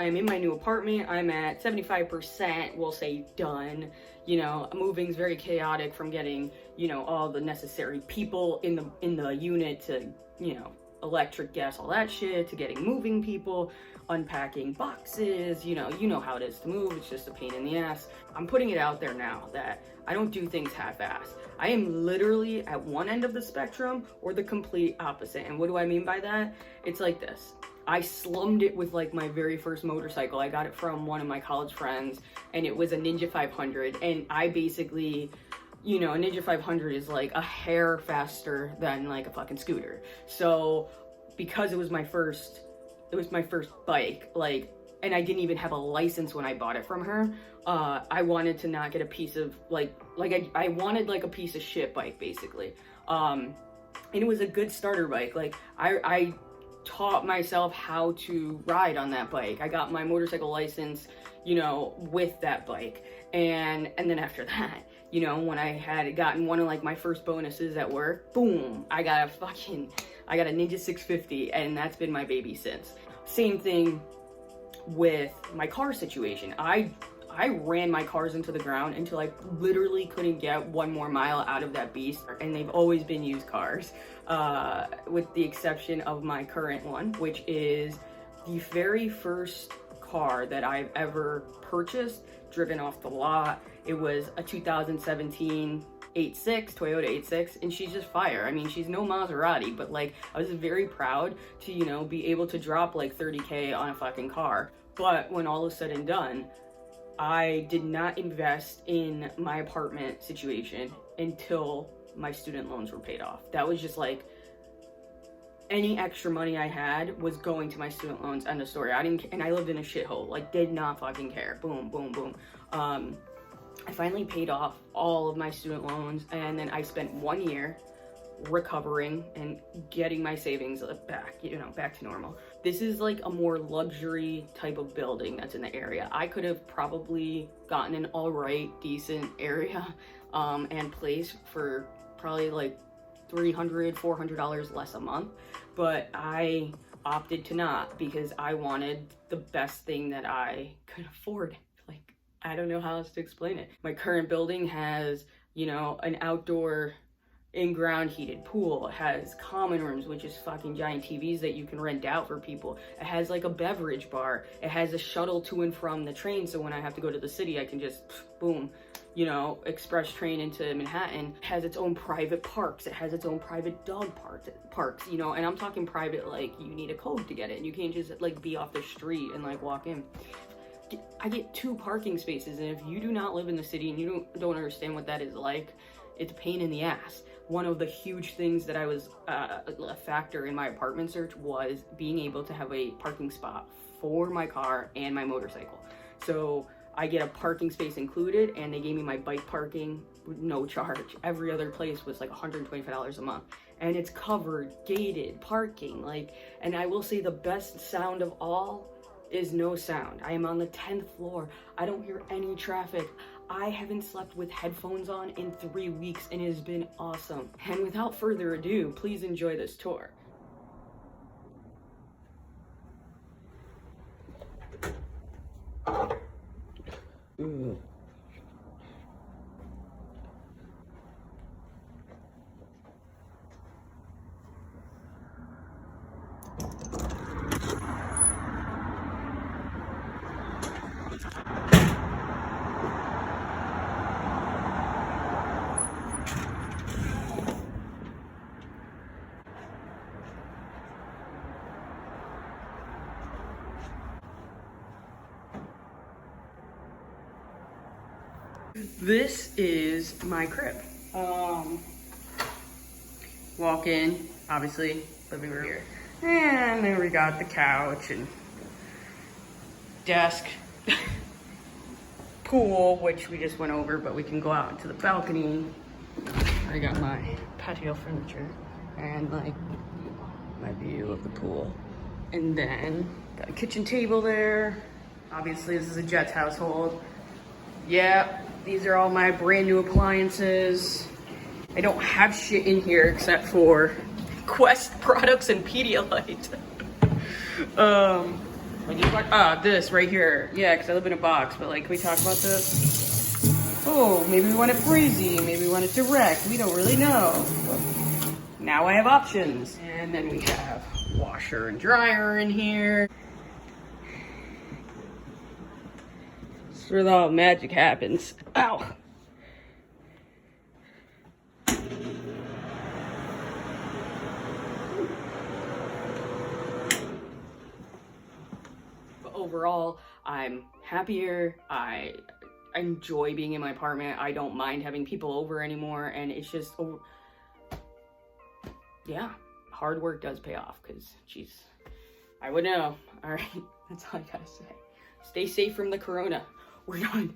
I'm in my new apartment. I'm at 75%, we'll say, done. You know, moving's very chaotic, from getting, you know, all the necessary people in the unit to, you know, electric, gas, all that shit, to getting moving people, unpacking boxes. You know how it is to move. It's just a pain in the ass. I'm putting it out there now that I don't do things half-assed. I am literally at one end of the spectrum or the complete opposite. And what do I mean by that? It's like this. I slummed it with like my very first motorcycle. I got it from one of my college friends, and it was a Ninja 500. And I basically, you know, a Ninja 500 is like a hair faster than like a fucking scooter. So because it was my first bike, like, and I didn't even have a license when I bought it from her, I wanted to not get a piece of I wanted like a piece of shit bike, basically. And it was a good starter bike. Like I taught myself how to ride on that bike. I got my motorcycle license, you know, with that bike. And then after that, you know, when I had gotten one of like my first bonuses at work, boom, I got a Ninja 650, and that's been my baby since. Same thing with my car situation. I ran my cars into the ground until I literally couldn't get one more mile out of that beast, and they've always been used cars, with the exception of my current one, which is the very first car that I've ever purchased, driven off the lot. It was a 2017 Toyota 86, and she's just fire. I mean, she's no Maserati, but like, I was very proud to, you know, be able to drop like 30K on a fucking car. But when all is said and done, I did not invest in my apartment situation until my student loans were paid off. That was just like, any extra money I had was going to my student loans, end of story. And I lived in a shithole, like, did not fucking care. Boom, boom, boom. I finally paid off all of my student loans, and then I spent 1 year recovering and getting my savings back, you know, back to normal. This is like a more luxury type of building that's in the area. I could have probably gotten an all right, decent area and place for probably like $300, $400 less a month, but I opted to not, because I wanted the best thing that I could afford. Like, I don't know how else to explain it. My current building has, you know, an outdoor in-ground heated pool. It has common rooms, which is fucking giant TVs that you can rent out for people. It has like a beverage bar. It has a shuttle to and from the train, so when I have to go to the city, I can just, boom, you know, express train into Manhattan. It has its own private parks. It has its own private dog parks, you know, and I'm talking private, like, you need a code to get it, and you can't just like be off the street and like walk in. I get 2 parking spaces, and if you do not live in the city and you don't understand what that is like, it's a pain in the ass. One of the huge things that I was a factor in my apartment search was being able to have a parking spot for my car and my motorcycle. So I get a parking space included, and they gave me my bike parking with no charge. Every other place was like $125 a month, and it's covered, gated parking. Like, and I will say the best sound of all is no sound. I am on the 10th floor. I don't hear any traffic. I haven't slept with headphones on in 3 weeks, and it has been awesome. And without further ado, please enjoy this tour. This is my crib. Walk in, obviously, living room here. And then we got the couch and desk, pool, which we just went over, but we can go out into the balcony. I got my patio furniture and like my view of the pool. And then got a kitchen table there. Obviously, this is a Jets household. Yeah, these are all my brand new appliances. I don't have shit in here except for Quest products and Pedialyte. This right here. Yeah, because I live in a box, but like, can we talk about this? Oh, maybe we want it breezy, maybe we want it direct. We don't really know. Now I have options. And then we have washer and dryer in here. That's where all magic happens. Ow! But overall, I'm happier. I enjoy being in my apartment. I don't mind having people over anymore, and it's just, yeah, hard work does pay off, because, jeez, I would know. All right, that's all I gotta say. Stay safe from the corona. We're done.